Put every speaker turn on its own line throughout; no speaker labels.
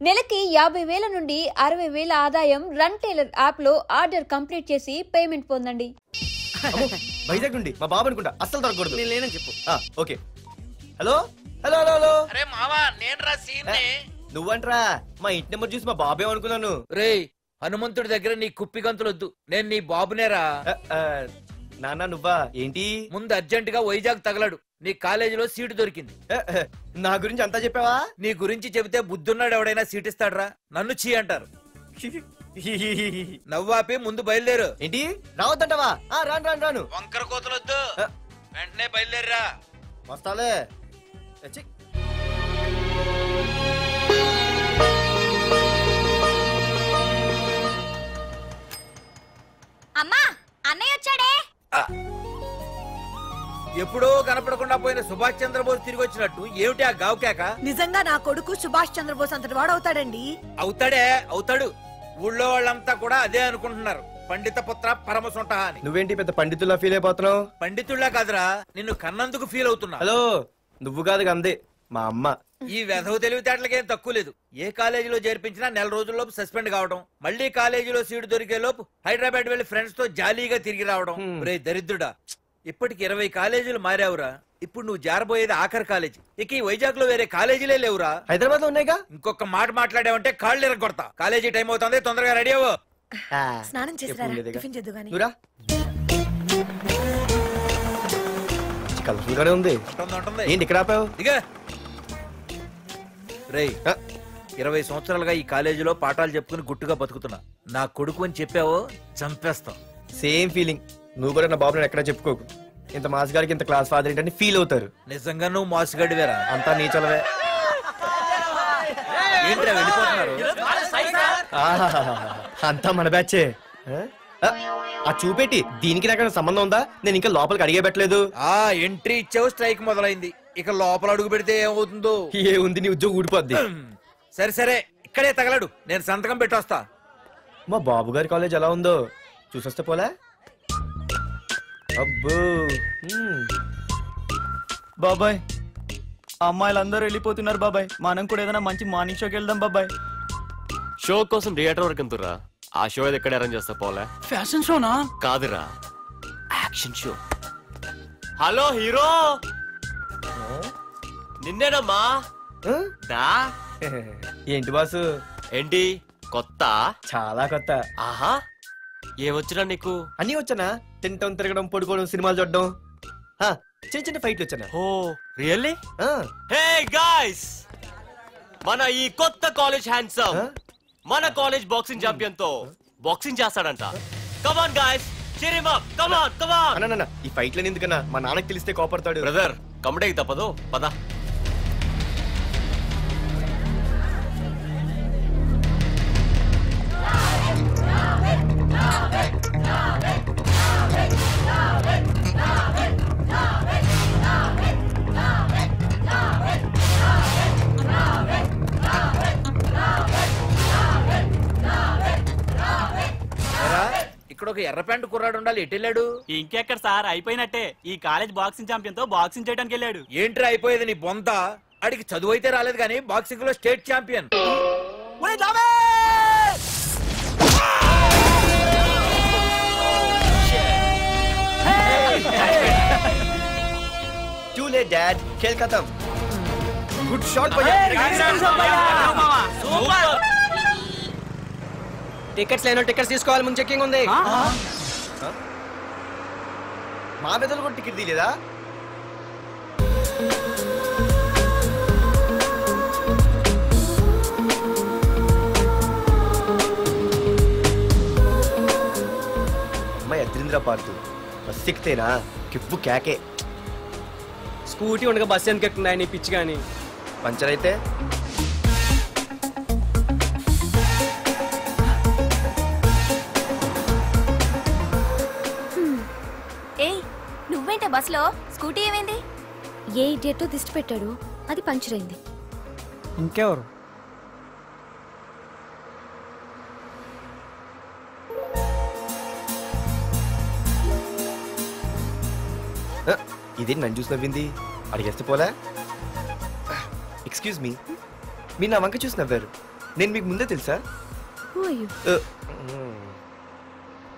నెలకి 50,000 నుండి 60,000 ఆదాయం రన్ టైలర్ యాప్ లో ఆర్డర్ కంప్లీట్ చేసి పేమెంట్ పొందండి.
వైజాగ్ నుండి మా బాబు అనుకుంటా, అస్సలు దొరకకూడదు. నేను లేనని చెప్పు. Okay. Hello hello hello hello.
అరే మావా, నేనురా సీన్ని.
నువ్వంట్రా? మా ఇంటి నెంబర్ చూసి మా బాబే అనుకున్నాను.
రేయ్, హనుమంతుడి దగ్గర నీ కుప్పి గంతులొద్దు, నేను నీ బాబునేరా.
నాన్న నువ్వా? ఏంటి?
ముందు అర్జెంట్ గా వైజాగ్ తగలడు, నీ కాలేజీలో సీటు దొరికింది.
నా గురించి అంతా చెప్పావా?
నీ గురించి చెబితే బుద్ధున్నాడు ఎవడైనా సీట్ ఇస్తాడ్రా? నన్ను చీ అంటారు. నవ్వాపి ముందు బయలుదేరు.
ఏంటి రావద్దంటావా? రాను రాను రాను.
వంకర కోతలొద్దు, వెంటనే బయలుదేరరా.
వస్తాలే.
అమ్మా, అన్నయ్య వచ్చాడే.
ఎప్పుడో కనపడకుండా పోయిన సుభాష్ చంద్రబోస్ తిరిగి వచ్చినట్టు ఏమిటి ఆ గావుకేక?
నిజంగా నా కొడుకు సుభాష్ చంద్రబోస్ అంతటి వాడు అవుతాడండి.
అవుతాడే, అవుతాడు. ఊళ్ళో వాళ్ళంతా కూడా అదే అనుకుంటున్నారు, పండిత పుత్ర పరమ సొంట అని.
నువ్వేంటి పెద్ద పండితుల్లా ఫీల్ అయిపోతున్నావు?
పండితుల్లా కాదురా, నిన్ను కన్నందుకు ఫీల్ అవుతున్నా.
హలో, నువ్వు కాదు అందే మా అమ్మ.
ఈ వెధవ తెలివితేటలకేం తక్కువ లేదు. ఏ కాలేజీలో చేర్పించినా నెల రోజుల్లోపు సస్పెండ్ కావడం, మళ్ళీ కాలేజీలో సీటు దొరికే లోపు హైదరాబాద్ వెళ్లి ఫ్రెండ్స్ తో జాలీగా తిరిగి రావడం. రే దరిద్రుడా, ఇప్పటికి 20 కాలేజీలు మారావురా. ఇప్పుడు నువ్వు జారబోయేది ఆఖరి కాలేజీ. ఇక ఈ వైజాగ్ లో వేరే కాలేజీలే లేవురా.
హైదరాబాద్ లో ఉన్నాయిగా.
ఇంకొక మాట మాట్లాడావంటే కాళ్ళు ఎరగొడతా. కాలేజీ టైం అవుతుంది, తొందరగా రెడీ అవ్వు.
స్నానం చేసిరా, టిఫిన్ చేద్దు గాని.
కలర్ఫుల్ గానే ఉంది. ఏంటి ఇక్కడ ఆపావు?
దిగా. రేయ్, 20 సంవత్సరాలుగా ఈ కాలేజీలో పాఠాలు చెప్పుకుని గుట్టుగా బతుకుతున్నా. నా కొడుకు అని చెప్పావో చంపేస్తాం.
Same feeling. నువ్వు కూడా నా బాబు నేను ఎక్కడా చెప్పుకోకు. ఇంత మాస్ గారికి ఇంత క్లాస్ ఫాదర్ ఏంటని ఫీల్ అవుతారు.
నిజంగా నువ్వు మాసుగడివేరా?
అంతా నీ చలవే.
ఏంట్రా వెళ్ళిపోతున్నారు?
అంతా మన బ్యాచే. ఆ చూపెట్టి దీనికి నాకు సంబంధం ఉందా? నేను ఇంకా లోపలికి అడిగే పెట్టలేదు.
ఎంట్రీ ఇచ్చావు, స్ట్రైక్ మొదలైంది. ఇక లోపల అడుగు పెడితే ఏమవుతుందో.
ఏ ఉంది, నీ ఉద్యోగం ఊడిపోద్ది.
సరే సరే, ఇక్కడే తగలడు, నేను సంతకం పెట్టొస్తా.
మా బాబు గారి కాలేజ్ ఎలా ఉందో చూసొస్తే పోలే. అబ్బో
బాబాయ్, అమ్మాయిలందరూ వెళ్ళిపోతున్నారు బాబాయ్. మనం కూడా ఏదైనా మంచి మార్నింగ్ షోకి వెళ్దాం బాబాయ్.
షో కోసం థియేటర్ వరకు ఎంతురా? ఆ షో ఏది ఎక్కడ అరేంజ్ చేస్తా పోలే.
ఫ్యాషన్ షోనా?
కాదురా, యాక్షన్ షో. హలో హీరో, నిన్నేనమ్మా.
ఏంటి బాసు?
ఏంటి కొత్త?
చాలా కొత్త.
ఆహా, ఏమొచ్చినా నీకు?
అన్నీ వచ్చానా? తింటం, తిరగడం, పడుకోవడం, సినిమాలు చూడడం, చిన్న చిన్న ఫైట్లు వచ్చానా.
ఓ రియల్లీ? హే గాయ్స్, మన ఈ కొత్త కాలేజ్ హ్యాండ్సమ్ మన కాలేజ్ బాక్సింగ్ ఛాంపియన్ తో బాక్సింగ్ చేస్తాడంట. Come on guys, cheer him up. Come on, come on.
అన్న ఈ ఫైట్లని ఎందుకన్నా? మా నాన్నకి తెలిస్తే కోపడతాడు.
బ్రదర్, కమడేకి తప్పదు, పద.
ఇక్కడ ఒక ఎర్ర ప్యాంటు కుర్రాడు ఉండాలి, ఎటు వెళ్ళాడు?
ఇంకెక్కడ సార్, అయిపోయినట్టే. ఈ కాలేజ్ బాక్సింగ్ ఛాంపియన్ తో బాక్సింగ్ చేయడానికి వెళ్ళాడు.
ఏంట్రా అయిపోయేది నీ బొంత? అడిగి చదువు అయితే రాలేదు కానీ బాక్సింగ్ లో state champion.
Too late, Dad. खेल खत्म. Good shot, भैया.
టికెట్స్ లేనో టికెట్స్ తీసుకోవాలి, ముందు చెక్కింగ్ ఉంది.
మా పెద్దలు కూడా టికెట్ తీయలేదా? అమ్మాయి అద్రింద్ర పార్తు బస్ ఎక్కితేనా కిప్పు కేకే.
స్కూటీ ఉండగా బస్సు ఎందుకు ఎక్కుతున్నాయి నీ పిచ్చి కానీ?
పంచర్ అయితే
నువ్వేంటే బస్ లో? స్కూటీ ఏమైంది? ఏ ఇడియట్ దిష్టి పెట్టాడు, అది పంచర్ అయింది.
ఇంకెవరు?
ఇదేంటి నన్ను చూసి నవ్వింది? అడిగేస్తే పోలే. ఎక్స్క్యూజ్ మీ, మీరు నా వంక చూసి నవ్వారు. నేను మీకు ముందే తెలుసా?
Who are you?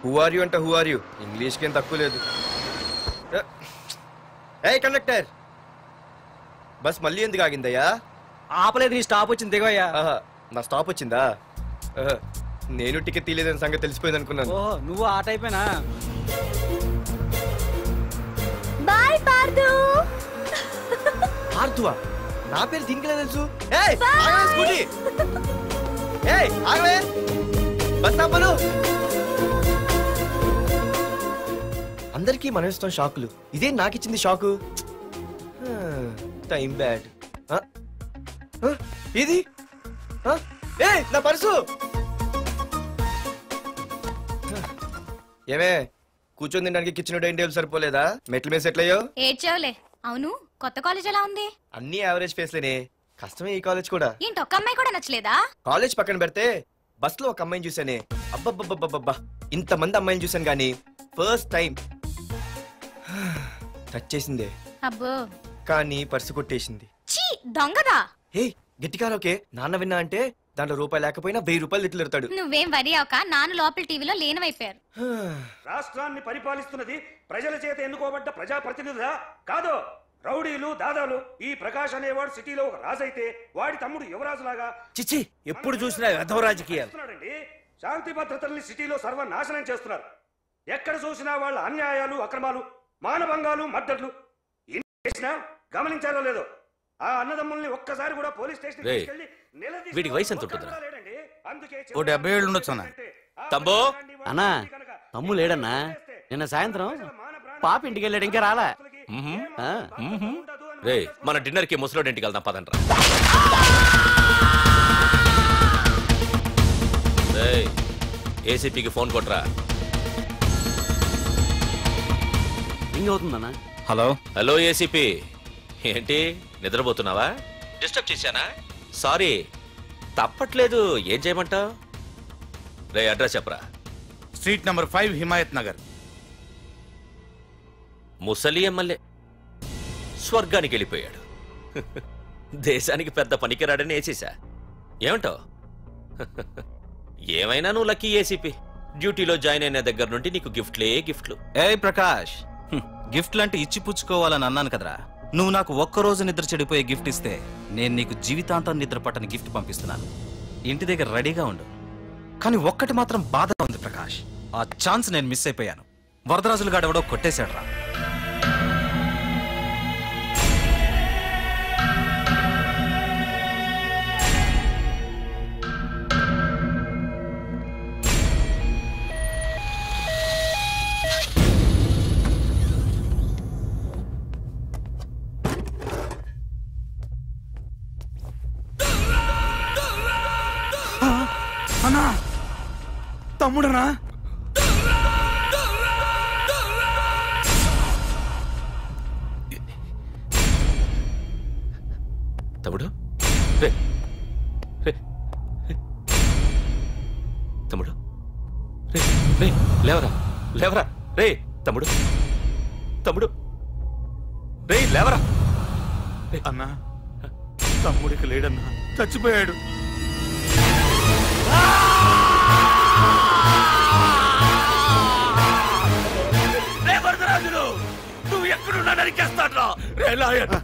Who are you అంటే హూ ఆర్ యూ, ఇంగ్లీష్కి ఏం తక్కువ లేదు. ఏ కండక్టర్, బస్ మళ్ళీ ఎందుకు ఆగిందయ్యా?
ఆపలేదు, నీ స్టాప్ వచ్చింది దిగవయ్యా.
నా స్టాప్ వచ్చిందా? నేను టికెట్ తీయలేదని సంగతి తెలిసిపోయింది అనుకున్నాను.
ఓహో, నువ్వు ఆ టైపేనా?
Bye, Pardu.
పార్థువా? నా పేరు దీనికిలే తెలుసు. ఏయ్ ఆగవే స్కూటీ. ఏయ్ ఆగవే, బస్ ఆపను. అందరికీ మనం ఇస్తాం షాకులు, ఇదే నాకు ఇచ్చింది షాకు. Time bad. ఇది ఏయ్ నా పర్సు. ఏమే కూర్చొని తినడానికి కిచెన్ డైనింగ్ టేబుల్ సరిపోలేదా? మెట్ల మీద సెట్ అయ్యో.
ఏడ్చావులే. అవును, కొత్త కాలేజ్ ఎలా ఉంది?
అన్ని యావరేజ్ ఫేస్లేనే, కష్టమే ఈ కాలేజ్ కూడా.
ఏంటి, ఒక్క అమ్మాయి కూడా నచ్చలేదా?
కాలేజ్ పక్కన పెడితే బస్ లో ఒక అమ్మాయిని చూసానే, అబ్బబ్బబ్బబ్బబ్బా ఇంతమంది అమ్మాయిని చూసాను గానీ ఫస్ట్ టైం టచ్ చేసిందే.
అబ్బో,
కానీ పర్సు కొట్టేసింది.
చీ దొంగదా.
హే గట్టిగా ఓకే, నాన్న విన్నా అంటే దాంట్లో రూపాయి లేకపోయినా 1000 రూపాయలు ఇట్లెడతాడు.
నువ్వేం వరి అవక, నాన్న లోపల టీవీలో లేనవైపోయారు.
రాష్ట్రాన్ని పరిపాలిస్తున్నది ప్రజల చేత ఎన్నుకోబడ్డ ప్రజాప్రతినిధులా కాదు, రౌడీలు దాదాలు. ఈ ప్రకాష్ అనేవాడు సిటీలో ఒక రాజైతే వాడి తమ్ముడు యువరాజులాగా
చిచ్చి ఎప్పుడు చూసినా వెధవ రాజకీయాలు.
శాంతి భద్రతల్ని సిటీలో సర్వనాశనం చేస్తున్నారు. ఎక్కడ చూసినా వాళ్ళ అన్యాయాలు, అక్రమాలు, మానభంగాలు, మద్దతులు. చేసినా గమనించారో లేదో, ఆ అన్నదమ్ముల్ని ఒక్కసారి కూడా పోలీస్ స్టేషన్
వీడికి వయసు ఎంత ఉంటుంది?
ఓ 70 ఏళ్ళు ఉండొచ్చు అన్న.
తమ్ముడు
అన్నా, తమ్ము లేడన్నా. నిన్న సాయంత్రం పాప ఇంటికి వెళ్ళాడు, ఇంకా రాలా.
రే మన డిన్నర్ కి ముసలోడి ఇంటికి వెళ్దాం పదండ్రా. ఏసీపీకి ఫోన్ కొట్రా.
రింగ్ అవుతుందన్నా.
హలో హలో ఏసీపీ, ఏంటి నిద్రపోతున్నావా? డిస్టర్బ్ చేశానా? సారీ, తప్పట్లేదు. ఏం చేయమంటావు? రే అడ్రస్ చెప్పరా.
Street number 5 Himayat Nagar.
ముసలి ఎమ్మెల్యే స్వర్గానికి వెళ్ళిపోయాడు. దేశానికి పెద్ద పనికిరాడని వేసేసా. ఏమంటావు? ఏమైనా నువ్వు లక్కీ ఏసీపీ. డ్యూటీలో జాయిన్ అయిన దగ్గర నుండి నీకు గిఫ్ట్లే గిఫ్ట్లు.
ఏ ప్రకాష్, గిఫ్ట్ లాంటి ఇచ్చి పుచ్చుకోవాలని అన్నాను కదరా. నువ్వు నాకు ఒక్కరోజు నిద్ర చెడిపోయే గిఫ్ట్ ఇస్తే నేను నీకు జీవితాంతం నిద్ర పట్టని గిఫ్ట్ పంపిస్తున్నాను. ఇంటి దగ్గర రెడీగా ఉండు. కానీ ఒక్కటి మాత్రం బాధగా ఉంది ప్రకాష్, ఆ ఛాన్స్ నేను మిస్ అయిపోయాను. వరదరాజులు గాడెవడో కొట్టేశాడు రా.
అన్నా, తమ్ముడనా?
తమ్ముడు రే రే తమ్ముడు రే రే లేవరా లేవరా రే తమ్ముడు తమ్ముడు రే లేవరా.
అన్నా, తమ్ముడికి లేడన్నా, చచ్చిపోయాడు.
రే వరదరాజులు, నువ్వు ఎక్కడున్నా నరికేస్తాడ్రా. రే లాయర్,